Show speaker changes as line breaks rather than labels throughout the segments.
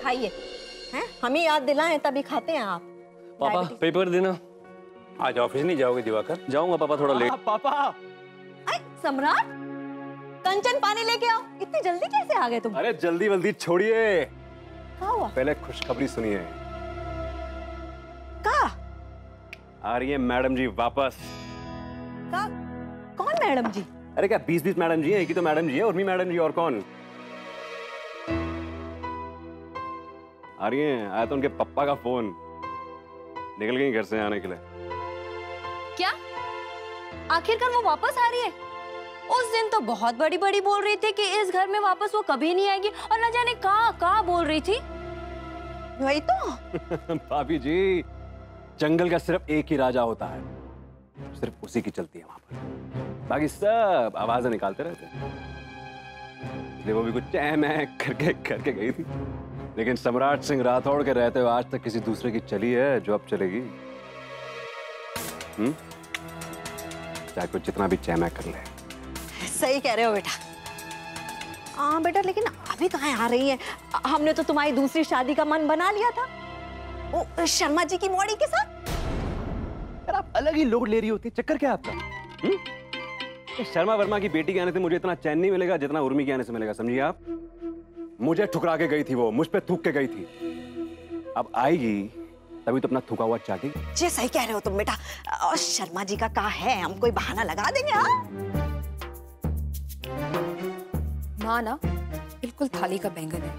खाइए। हैं? हमें याद दिलाएं तभी खाते हैं आप।
पापा पेपर देना।
आज ऑफिस नहीं जाओगे दिवाकर?
जाऊंगा पापा, थोड़ा लेट।
पापा
सम्राट, कंचन पानी लेके आओ। इतनी जल्दी कैसे आ गए तुम?
अरे जल्दी जल्दी छोड़िए,
क्या हुआ?
पहले खुशखबरी सुनिए।
का?
आ रही है मैडम जी वापस।
का? कौन मैडम जी?
अरे क्या 20-20 मैडम जी है? एक ही तो मैडम जी है, उर्मी मैडम जी, और कौन? आ रही है। आया तो उनके पप्पा का फोन, निकल गई घर से आने के लिए।
क्या? आखिरकार वो वापस आ रही है? उस दिन तो बहुत बड़ी बड़ी बोल रही थी कि इस घर में वापस वो कभी नहीं आएगी, और न जाने कहाँ बोल रही थी। वही तो।
भाभी जी, जंगल का सिर्फ एक ही राजा होता है, सिर्फ उसी की चलती है वहां पर, बाकी सब आवाजें निकालते रहते हैं। इसलिए वो भी कुछ चैमैक करके गई थी। लेकिन सम्राट सिंह राठौड़ के रहते हुए आज तक किसी दूसरे की चली है जो अब चलेगी। चाहे कोई जितना भी चैमैक कर ले।
सही कह रहे हो बेटा। हाँ बेटा, लेकिन अभी कहाँ आ रही है? हमने तो तुम्हारी दूसरी शादी का मन बना लिया था, वो शर्मा जी की मौड़ी के साथ।
यार आप अलग ही लोड ले रही होती, चक्कर क्या आपका? शर्मा वर्मा की बेटी के आने से मुझे इतना चैन नहीं मिलेगा जितना उर्मी के आने से मिलेगा, समझिए आप। मुझे ठुकरा के गई थी वो, मुझ पे थूक के गई थी। अब आएगी तभी तो अपना थूका हुआ चाटेगी।
जी सही कह रहे हो तुम बेटा। और शर्मा जी का कहा है, हम कोई बहाना लगा देंगे। हाँ
माँ ना बिल्कुल थाली का बैंगन है।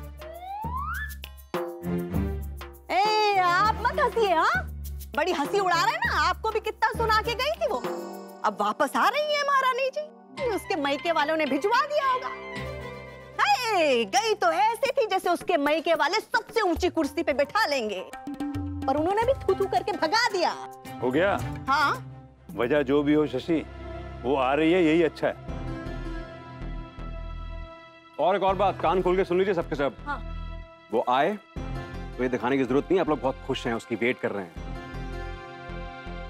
ए, आप मत हंसिए। हाँ, बड़ी हंसी उड़ा रहे हैं ना। आपको भी कितना सुना के गई थी वो, अब वापस आ रही है महारानी जी। उसके मायके वालों ने भिजवा दिया होगा। गई तो ऐसी थी जैसे उसके मायके वाले सबसे ऊंची कुर्सी पे बैठा लेंगे, पर उन्होंने भी थू थू करके भगा दिया।
हो गया?
हाँ,
वजह जो भी हो शशि, वो आ रही है, यही अच्छा है। और एक और बात, कान खोल के सुन लीजिए सबके सब।
हाँ।
वो आए तो ये दिखाने की जरूरत नहीं है आप लोग बहुत खुश हैं, उसकी वेट कर रहे हैं।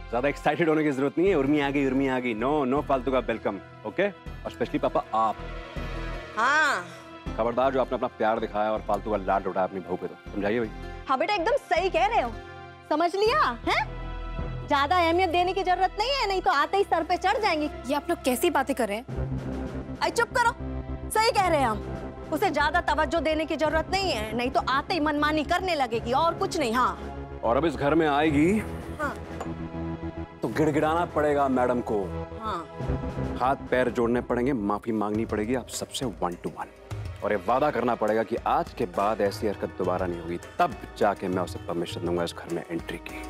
ज्यादा एक्साइटेड होने की जरूरत नहीं है। उर्मी आ गई, उर्मी आ गई। नो फालतू का वेलकम, ओके? और स्पेशली पापा आप।
हाँ
खबरदार, जो आपने अपना प्यार दिखाया और फालतू का लाड उठाया अपनी बहू पे, तो समझाइए भाई।
हाँ बेटा, एकदम सही कह रहे हो। समझ लिया है? ज्यादा अहमियत देने की जरूरत नहीं है, नहीं तो आते ही सर पे चढ़ जाएंगी।
ये आप लोग कैसी बातें कर रहे हैं?
अरे चुप करो, सही कह रहे हैं हम। उसे ज्यादा तवज्जो देने की जरूरत नहीं है, नहीं तो आते ही मनमानी करने लगेगी, और कुछ नहीं। हाँ,
और अब इस घर में आएगी
हाँ,
तो गिड़गिड़ाना पड़ेगा मैडम को।
हाँ।
हाथ पैर जोड़ने पड़ेंगे, माफी मांगनी पड़ेगी आप सबसे 1 to 1, और ये वादा करना पड़ेगा कि आज के बाद ऐसी हरकत दोबारा नहीं होगी, तब जाके मैं उसे परमिशन दूंगा इस घर में एंट्री की।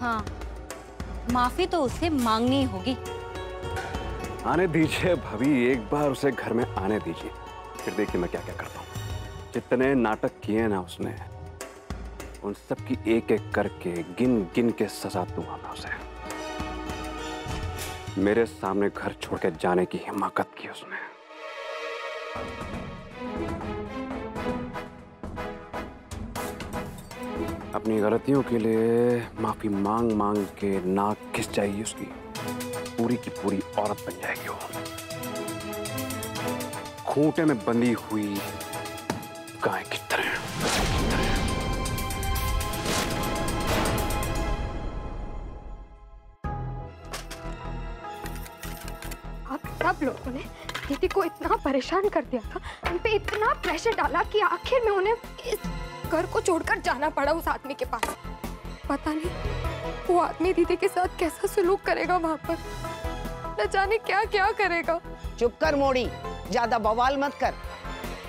हाँ, माफी तो उसे मांगनी होगी।
आने दीजिए भाभी, एक बार उसे घर में आने दीजिए, फिर देखिए मैं क्या क्या करता हूँ। जितने नाटक किए ना उसने, उन सब की एक एक करके गिन गिन के सजा दूंगा मैं उसे। मेरे सामने घर छोड़ के जाने की हिम्मत की उसने। अपनी गलतियों के लिए माफी मांग मांग के नाक घिस जाएगी उसकी, पूरी की पूरी औरत बन जाएगी वो, खूंटे में बंधी हुई गाय की तरह।
आप सब लोगों ने दीदी को इतना परेशान कर दिया था, उन पे इतना प्रेशर डाला कि आखिर में उन्हें इस घर को छोड़कर जाना पड़ा उस आदमी के पास। पता नहीं वो आदमी दीदी के साथ कैसा सलूक करेगा वहां पर, न जाने क्या क्या करेगा।
चुप कर मोड़ी, ज्यादा बवाल मत कर।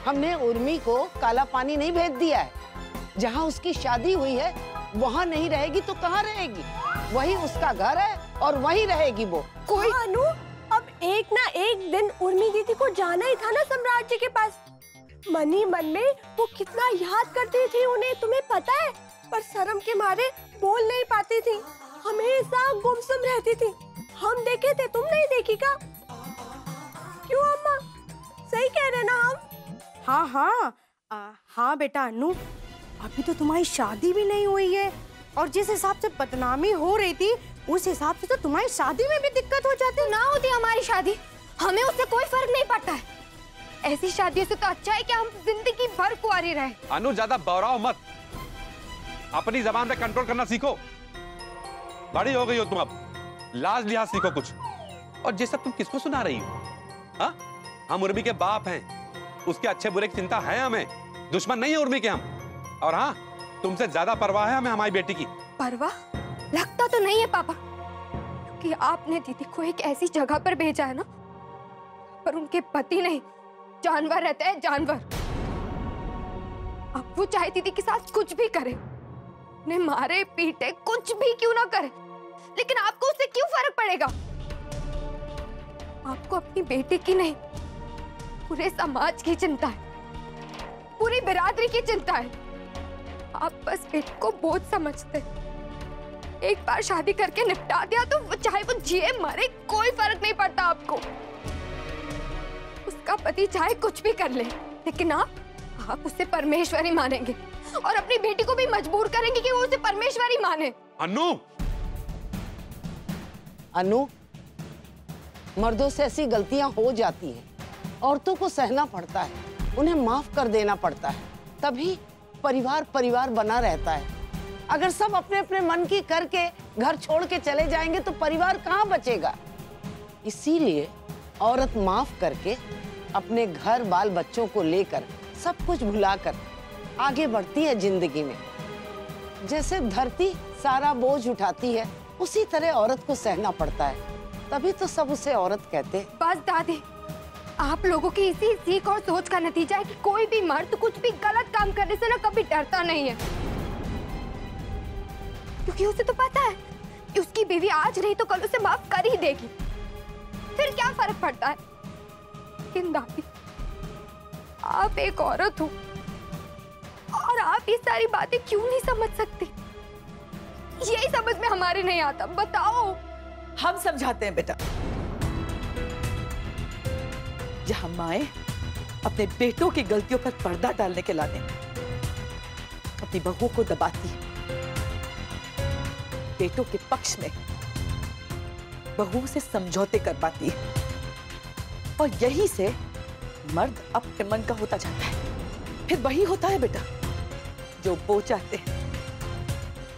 हमने उर्मी को काला पानी नहीं भेज दिया है। जहाँ उसकी शादी हुई है वहाँ नहीं रहेगी तो कहाँ रहेगी? वही उसका घर है और वही रहेगी वो।
कोई अनु, अब एक ना एक दिन उर्मी दीदी को जाना ही था ना सम्राट जी के पास। मन ही मन में वो कितना याद करती थी उन्हें, तुम्हें पता है? पर शर्म के मारे बोल नहीं पाती थी, हमेशा गुमसुम रहती थी। हम देखे थे, तुम नहीं देखी क्या? क्यों अम्मा, सही कह रहे ना हम?
हाँ हाँ बेटा अनु, अभी तो तुम्हारी शादी भी नहीं हुई है, और जिस हिसाब से बदनामी हो रही थी उस हिसाब से तो तुम्हारी शादी में भी दिक्कत हो जाती।
ना होती हमारी शादी, हमें उससे कोई फर्क नहीं पड़ता है।
ऐसी शादियों से तो अच्छा है कि हम जिंदगी भर कुंवारी रहे।
अनु ज्यादा बौराओ मत, अपनी जबान पे कंट्रोल करना सीखो। बड़ी हो गई हो तुम, अब लाज लिहाज सीखो कुछ। और ये सब तुम किसको सुना रही हो? हाँ, हम उर्मी के बाप हैं, उसके अच्छे बुरे की चिंता है हमें, दुश्मन नहीं है उर्मी के हम। और हाँ, तुमसे ज्यादा परवाह है हमें हमारी बेटी की।
परवाह लगता तो नहीं है पापा, क्योंकि आपने दीदी को एक ऐसी जगह पर भेजा है ना, पर उनके पति नहीं, जानवर रहते हैं, जानवर। अब वो चाहे दीदी के साथ कुछ भी करे, उन्हें मारे पीटे कुछ भी क्यों ना करे, लेकिन आपको उससे क्यों फर्क पड़ेगा? आपको अपनी बेटी की नहीं, पूरे समाज की चिंता है, पूरी बिरादरी की चिंता है। आप बस बेटी को बोझ समझते हैं। एक बार शादी करके निपटा दिया तो चाहे वो जिए मरे कोई फर्क नहीं पड़ता आपको। उसका पति चाहे कुछ भी कर ले, लेकिन आप उसे परमेश्वरी मानेंगे और अपनी बेटी को भी मजबूर करेंगे कि वो उसे परमेश्वरी माने।
अनु, मर्दों से ऐसी गलतियां हो जाती हैं, औरतों को सहना पड़ता है, उन्हें माफ कर देना पड़ता है, तभी परिवार परिवार बना रहता है। अगर सब अपने अपने मन की करके घर छोड़ के चले जाएंगे तो परिवार कहाँ बचेगा? इसीलिए औरत माफ करके अपने घर बाल बच्चों को लेकर सब कुछ भुलाकर आगे बढ़ती है जिंदगी में। जैसे धरती सारा बोझ उठाती है, उसी तरह औरत को सहना पड़ता है, तभी तो सब उसे औरत कहते हैं।
बस दादी, आप लोगों की इसी सीख और सोच का नतीजा है कि कोई भी मर्द कुछ भी गलत काम करने से ना कभी डरता नहीं है, क्योंकि उसे तो पता है कि उसकी बीवी आज नहीं तो कल उसे माफ कर ही देगी। फिर क्या फर्क पड़ता है? लेकिन दादी, आप एक औरत हो और आप ये सारी बातें क्यों नहीं समझ सकती? यही समझ में हमारे नहीं आता। बताओ।
हम समझाते हैं बेटा। जहां माएं अपने बेटों की गलतियों पर पर्दा डालने के लाने अपनी बहुओं को दबाती है, बेटों के पक्ष में बहुओं से समझौते कर पाती है, और यही से मर्द अपने मन का होता जाता है। फिर वही होता है बेटा जो वो चाहते हैं।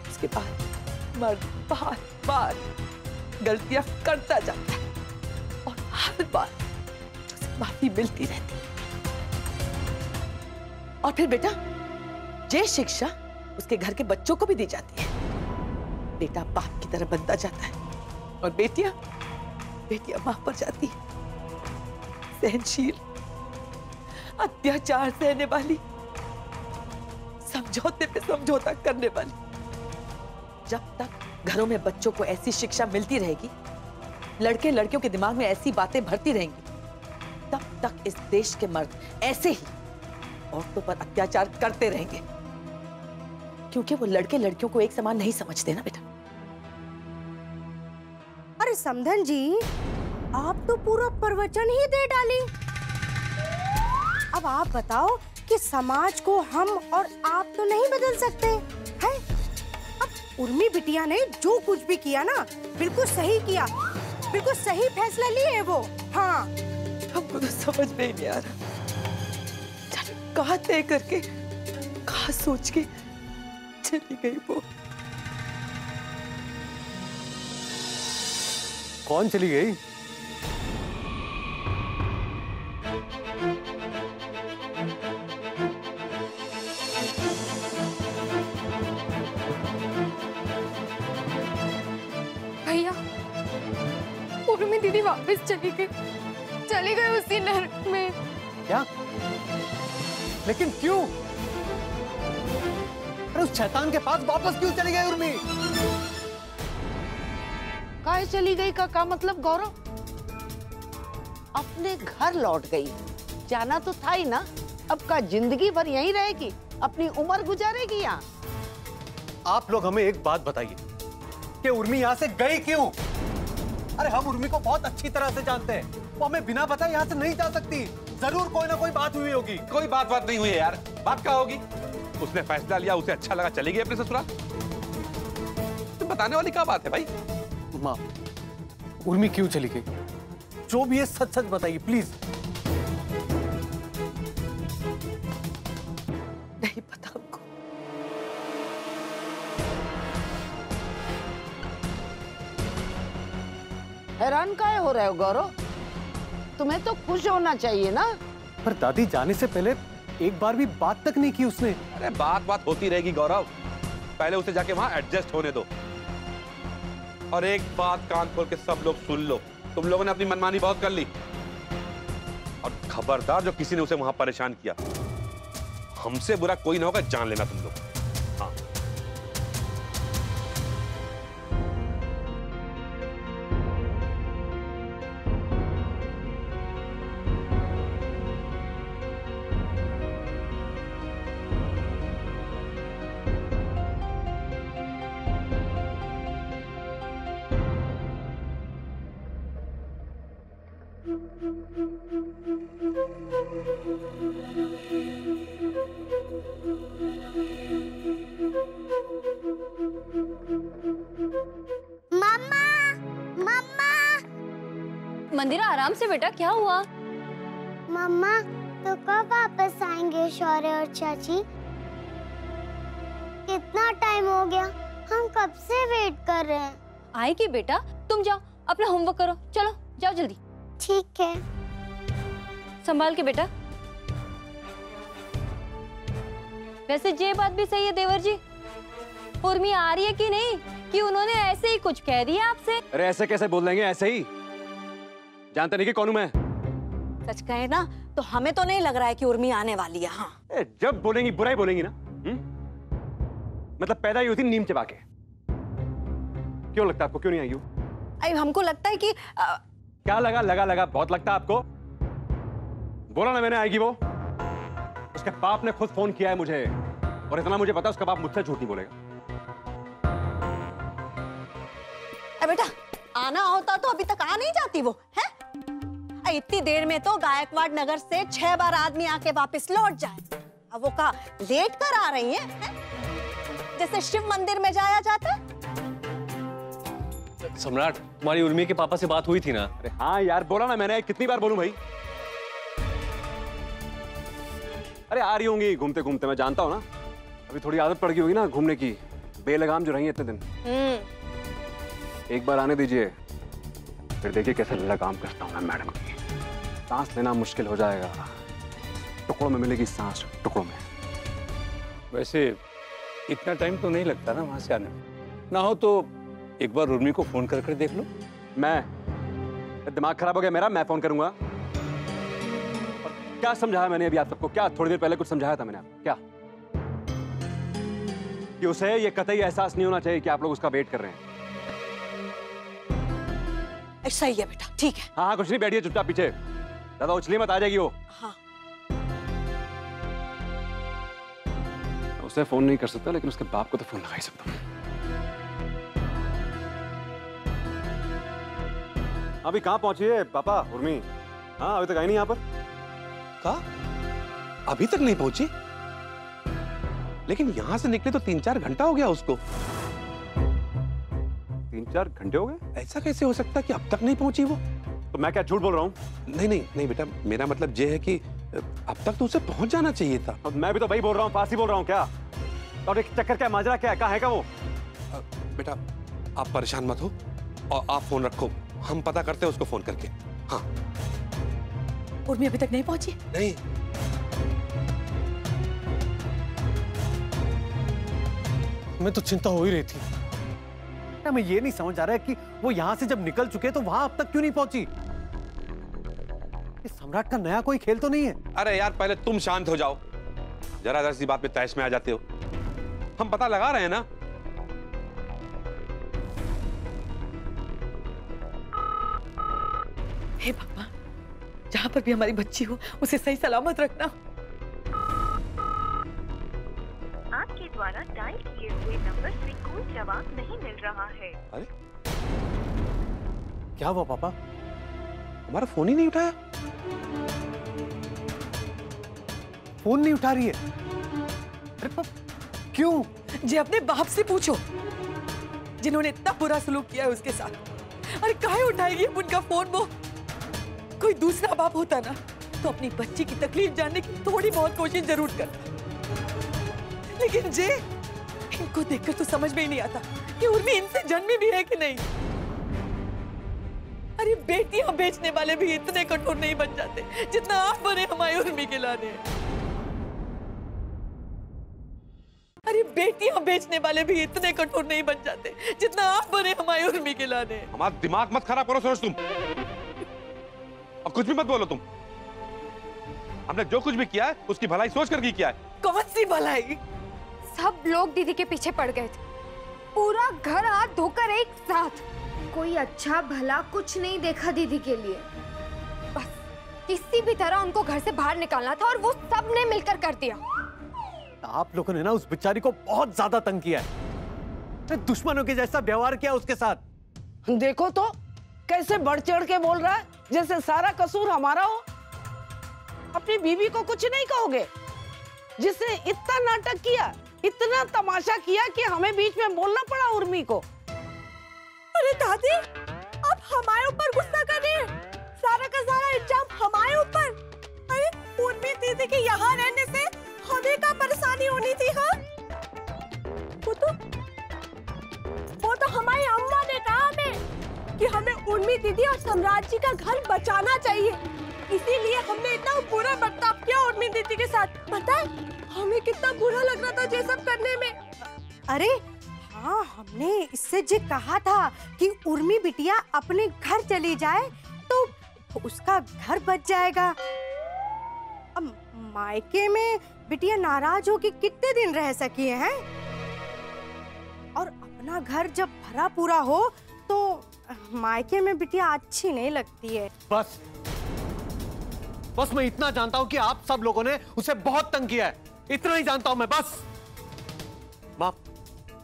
उसके बाद मर्द बार बार गलतियां करता जाता है और हर बार उसे माफी मिलती रहती है। और फिर बेटा ये शिक्षा उसके घर के बच्चों को भी दी जाती है। बेटा बाप की तरह बनता जाता है और बेटियां मां पर जाती है, सहनशील, अत्याचार सहने वाली, समझौते पे समझौता करने वाली। जब तक घरों में बच्चों को ऐसी शिक्षा मिलती रहेगी, लड़के लड़कियों के दिमाग में ऐसी बातें भरती रहेंगी, तब तक इस देश के मर्द ऐसे ही औरतों पर अत्याचार करते रहेंगे, क्योंकि वो लड़के लड़कियों को एक समान नहीं समझते ना बेटा।
अरे समधन जी, आप तो पूरा प्रवचन ही दे डाली। अब आप बताओ कि समाज को हम और आप तो नहीं बदल सकते हैं? अब उर्मी बिटिया ने जो कुछ भी किया ना, बिल्कुल सही किया, बिल्कुल सही फैसला लिए वो। हाँ,
हमको तो समझ में ही नहीं आ रहा, कहाँ तय करके कहाँ सोच के चली गई वो।
कौन चली गई?
भैया, उर्मी दीदी वापस चली गई उसी नरक में।
क्या? लेकिन क्यों? अरे उस शैतान के पास वापस क्यों चली गई उर्मी?
काहे चली गई का मतलब गौरव? अपने घर लौट गई, जाना तो था ही ना। अब का जिंदगी भर यहीं रहेगी, अपनी उम्र गुजारेगी यहाँ।
आप लोग हमें एक बात बताइए कि उर्मी यहाँ से गई क्यों? अरे हम उर्मी को बहुत अच्छी तरह से जानते हैं, वो हमें बिना बताए यहाँ से नहीं जा सकती। जरूर कोई ना कोई बात हुई होगी।
कोई बात नहीं हुई है यार, बात क्या होगी? उसने फैसला लिया, उसे अच्छा लगा, चली गई अपने ससुराल। तो बताने वाली क्या बात है भाई?
माँ, उर्मी क्यों चली गई? जो भी है सच सच बताइए प्लीज।
हैरान काहे हो रहे हो गौरव? तुम्हें तो खुश होना चाहिए ना।
पर दादी जाने से पहले एक बार भी बात तक नहीं की उसने।
अरे बात होती रहेगी गौरव, पहले उसे जाके वहां एडजस्ट होने दो। और एक बात कान खोल के सब लोग सुन लो, तुम लोगों ने अपनी मनमानी बहुत कर ली, और खबरदार जो किसी ने उसे वहां परेशान किया, हमसे बुरा कोई ना होगा, जान लेना तुम लोग। हाँ।
मंदिरा आराम से बेटा, क्या हुआ?
मम्मा तो कब वापस आएंगे शौर्य और चाची? कितना टाइम हो गया, हम कब से वेट कर रहे हैं।
आएगी बेटा, तुम जाओ अपना होमवर्क करो, चलो जाओ जल्दी।
ठीक है।
संभाल के बेटा। वैसे ये बात भी सही है देवर जी, उर्मी आ रही है कि नहीं, कि उन्होंने ऐसे ही कुछ कह दिया आपसे?
अरे ऐसे कैसे बोल देंगे, ऐसे ही। जानते नहीं कि कौन हूं मैं?
सच कहे ना तो हमें तो नहीं लग रहा है कि उर्मी आने वाली है। हाँ।
जब बोलेंगी बुराई बोलेंगी ना। मतलब पैदा ही हुई थी नीम चबा के। क्यों लगता है आपको, क्यों नहीं आई हूं?
अरे हमको लगता है कि
क्या लगा बहुत लगता है आपको? बोला ना मैंने आएगी वो। उसके बाप ने खुद फोन किया है मुझे, और इतना मुझे पता है उसका बाप मुझसे झूठ नहीं बोलेगा।
बेटा आना होता तो अभी तक आ नहीं जाती वो, है? इतनी देर में तो गायकवाड़ नगर से 6 बार आदमी आके वापस लौट जाए। अब वो का लेट कर आ रही है? जैसे शिव मंदिर में जाया जाता है।
सम्राट, तुम्हारी उर्मी के पापा से बात हुई थी ना?
अरे हाँ यार, बोला ना मैंने, कितनी बार बोलूं भाई? अरे आ रही होंगी घूमते घूमते, मैं जानता हूँ ना। अभी थोड़ी आदत पड़ गई होगी ना घूमने की, बेलगाम जो रही है इतने दिन। एक बार आने दीजिए, फिर देखिए कैसे लगाम करता हूँ मैं मैडम की। सांस लेना मुश्किल हो जाएगा, टुकड़ों में मिलेगी सांस, टुकड़ों में।
वैसे इतना टाइम तो नहीं लगता ना वहां से आने में, ना हो तो एक बार उर्मी को फोन कर देख लो।
मैं दिमाग खराब हो गया मेरा, मैं फोन करूंगा? और क्या समझाया मैंने अभी आप सबको? क्या थोड़ी देर पहले कुछ समझाया था मैंने आपको? क्या कि उसे ये कतई एहसास नहीं होना चाहिए कि आप लोग उसका वेट कर रहे हैं।
सही है बेटा, ठीक है।
हाँ कुछ नहीं, बैठिए चुपचाप पीछे, ज्यादा उछलिए मत, आ जाएगी वो।
हाँ।
उसे फोन नहीं कर सकता, लेकिन उसके बाप को तो फोन लगा ही सकता हूँ। अभी कहाँ पहुंची है पापा उर्मी? हाँ अभी तक आई नहीं यहाँ पर।
कहा अभी तक नहीं पहुंची? लेकिन यहां से निकले तो 3-4 घंटा हो गया उसको।
3-4 घंटे हो गए?
ऐसा कैसे हो सकता है कि अब तक नहीं पहुंची वो?
तो मैं क्या झूठ बोल रहा हूँ?
नहीं बेटा, मेरा मतलब ये है कि अब तक तो उसे पहुंच जाना चाहिए था।
अब मैं भी तो वही बोल रहा हूँ, फांसी बोल रहा हूँ क्या? और एक चक्कर क्या, माजरा क्या है, कहाँ है का वो?
बेटा आप परेशान मत हो, और आप फोन रखो, हम पता करते हैं उसको फोन करके। हाँ।
उर्मी अभी तक नहीं पहुंची?
नहीं।
मैं तो चिंता हो ही रही थी। मैं ये नहीं समझ आ रहा है कि वो यहाँ से जब निकल चुके तो वहां अब तक क्यों नहीं पहुंची? इस सम्राट का नया कोई खेल तो नहीं है?
अरे यार पहले तुम शांत हो जाओ, जरा सी बात पे तैश में आ जाते हो। हम पता लगा रहे हैं ना।
हे भगवान, जहां पर भी हमारी बच्ची हो उसे सही सलामत रखना।
आपके द्वारा डायल किए हुए नंबर से कोई जवाब नहीं मिल रहा है।
अरे
क्या हुआ पापा?
हमारा फोन ही नहीं उठाया।
फोन नहीं उठा रही है? अरे क्यों?
जी अपने बाप से पूछो, जिन्होंने इतना बुरा सलूक किया है उसके साथ। अरे काहे उठाएगी उनका फोन? वो कोई दूसरा बाप होता ना तो अपनी बच्ची की तकलीफ जानने की थोड़ी बहुत कोशिश जरूर करता, लेकिन जे इनको देखकर तो समझ में ही नहीं आता कि उर्मी इनसे जन्मी भी है कि नहीं। अरे बेटियां बेचने वाले भी इतने कठोर नहीं बन जाते जितना आप बने हमारी उर्मी के लाने। अरे बेटियां बेचने वाले भी इतने कठोर नहीं बन जाते जितना आप बने हमारी उर्मी के लाने।
हमारा दिमाग मत खराब करो सूरज तुम, और कुछ भी मत बोलो तुम। हमने जो कुछ भी किया है उसकी भलाई सोच कर किया है।
कौन सी भलाई?
सब लोग दीदी के पीछे पड़ गए थे, पूरा घर हाथ धोकर एक साथ। कोई अच्छा भला कुछ नहीं देखा दीदी के लिए, बस किसी भी तरह उनको घर से बाहर निकालना था और वो सब ने मिलकर कर दिया।
आप लोगों ने ना उस बेचारी को बहुत ज्यादा तंग किया है, दुश्मनों के जैसा व्यवहार किया उसके साथ।
देखो तो कैसे बढ़ चढ़ के बोल रहा है, जैसे सारा कसूर हमारा हो। अपनी बीवी को कुछ नहीं कहोगे, जिसने इतना नाटक किया, इतना तमाशा किया कि हमें बीच में बोलना पड़ा उर्मी को।
अरे दादी, आप हमारे ऊपर गुस्सा कर रही हैं। सारा का सारा इल्जाम हमारे ऊपर। अरे उर्मी दीदी के यहाँ रहने से हमें क्या परेशानी होनी थी? हाँ, वो तो हमारी अम्मा ने कहा हमें कि हमें उर्मी दीदी और सम्राट जी का घर बचाना चाहिए, इसीलिए हमने इतना बुरा बर्ताव किया उर्मी दीदी के साथ। पता है हमें कितना बुरा लग रहा था ये सब करने में।
अरे हाँ, हमने इससे जे कहा था कि उर्मी बिटिया अपने घर चली जाए तो उसका घर बच जाएगा। अब मायके में बिटिया नाराज हो कि कितने दिन रह सकी है, और अपना घर जब भरा पूरा हो तो मायके में बिटिया अच्छी नहीं लगती है।
बस मैं इतना जानता हूँ कि आप सब लोगों ने उसे बहुत तंग किया है, इतना ही जानता हूँ मैं बस। माँ,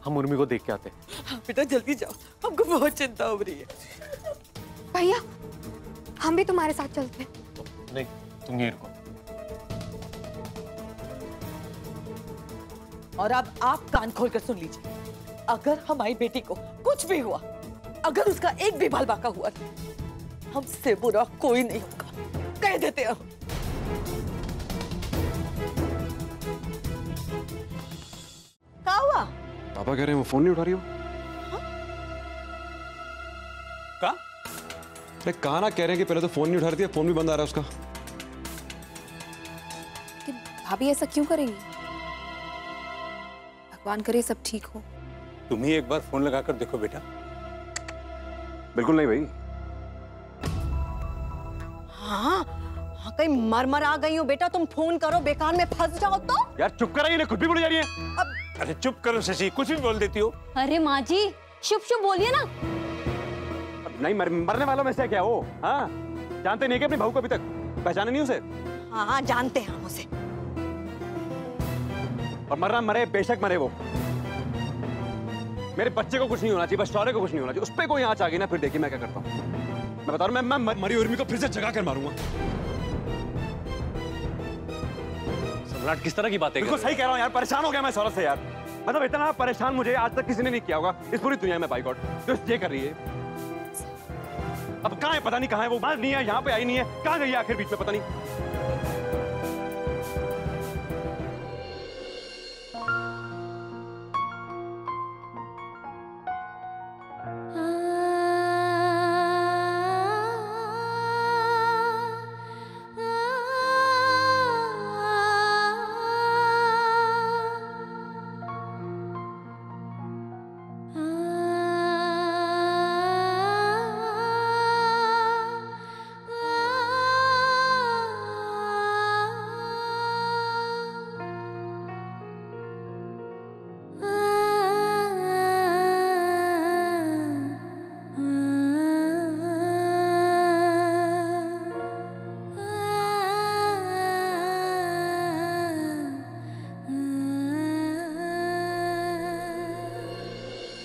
हम उर्मी को देख के आते हैं।
हाँ बेटा जल्दी जाओ, हमको बहुत चिंता हो रही है।
भैया हम भी तुम्हारे साथ चलते हैं।
नहीं, तुम यहीं रुको।
और अब आप कान खोल कर सुन लीजिए, अगर हमारी बेटी को कुछ भी हुआ, अगर उसका एक भी बाल बाका हुआ, हमसे बुरा कोई नहीं होगा, कह देते हैं।
क्या हुआ?
पापा कह रहे हैं वो फोन नहीं उठा रही हो।
का?
अरे कहा ना, कह रहे हैं कि पहले तो फोन नहीं उठा रही थी, फोन भी बंद आ रहा है उसका।
भाभी ऐसा क्यों करेंगी? भगवान करे सब ठीक हो।
तुम ही एक बार फोन लगाकर देखो बेटा।
बिल्कुल नहीं भाई।
हाँ, कहीं मर आ गई हो बेटा, तुम फोन करो, बेकार में फंस जाओ तो।
यार चुप कर रही है, खुद भी बोली जा रही है।
अरे चुप करो शशि, कुछ भी बोल देती हो।
अरे माँ जी, शुभ शुभ बोलिए ना।
नहीं मरने वालों में से क्या वो? हाँ, जानते नहीं कि अपनी बहू को अभी तक पहचाने नहीं उसे।
हाँ जानते हैं हम उसे।
और मरना मरे, बेशक मरे वो। मेरे बच्चे को कुछ नहीं होना चाहिए, बस शौर्य को कुछ नहीं होना चाहिए। उस पे कोई आंच आ गई ना, फिर देखिए मैं क्या करता हूँ। मैं बता रहा हूँ, मैं मरी उर्मी को फिर से जगा कर मारूंगा।
सम्राट किस तरह की बातें कर
बिल्कुल सही कह रहा हूँ यार, परेशान हो गया मैं इस औरत से यार। मतलब इतना परेशान मुझे आज तक किसी ने नहीं किया होगा इस पूरी दुनिया में। बाइकआउट जो ये कर रही है, अब कहाँ है पता नहीं, कहाँ है वो। बात नहीं है, यहाँ पे आई नहीं है, कहाँ गई है आखिर बीच में, पता नहीं।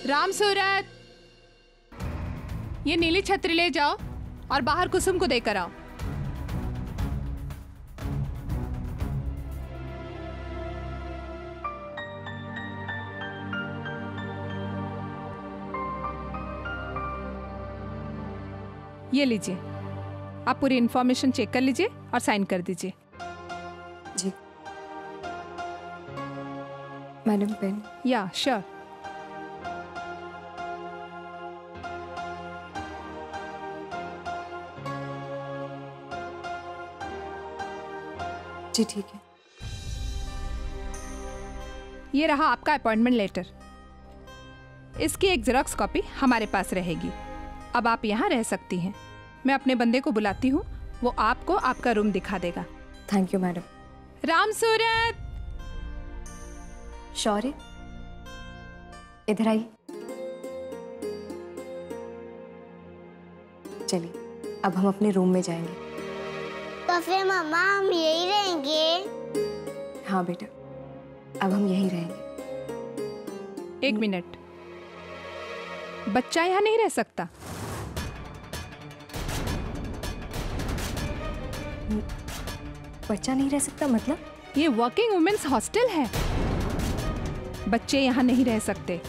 राम सूरत, ये नीली छतरी ले जाओ और बाहर कुसुम को देकर आओ। ये लीजिए, आप पूरी इंफॉर्मेशन चेक कर लीजिए और साइन कर दीजिए।
जी मैडम, पेन।
या श्योर।
जी ठीक है।
ये रहा आपका अपॉइंटमेंट लेटर। इसकी एक जेरॉक्स कॉपी हमारे पास रहेगी। अब आप यहाँ रह सकती हैं। मैं अपने बंदे को बुलाती हूँ, वो आपको आपका रूम दिखा देगा।
Thank you madam.
Ram Surat,
Shaurya इधर आइए। चलिए अब हम अपने रूम में जाएंगे।
तो फिर मम्मा हम यही रहेंगे?
हाँ बेटा, अब हम यहीं रहेंगे।
1 मिनट, बच्चा यहाँ नहीं रह सकता।
बच्चा नहीं रह सकता मतलब?
ये वर्किंग वुमेन्स हॉस्टल है, बच्चे यहाँ नहीं रह सकते।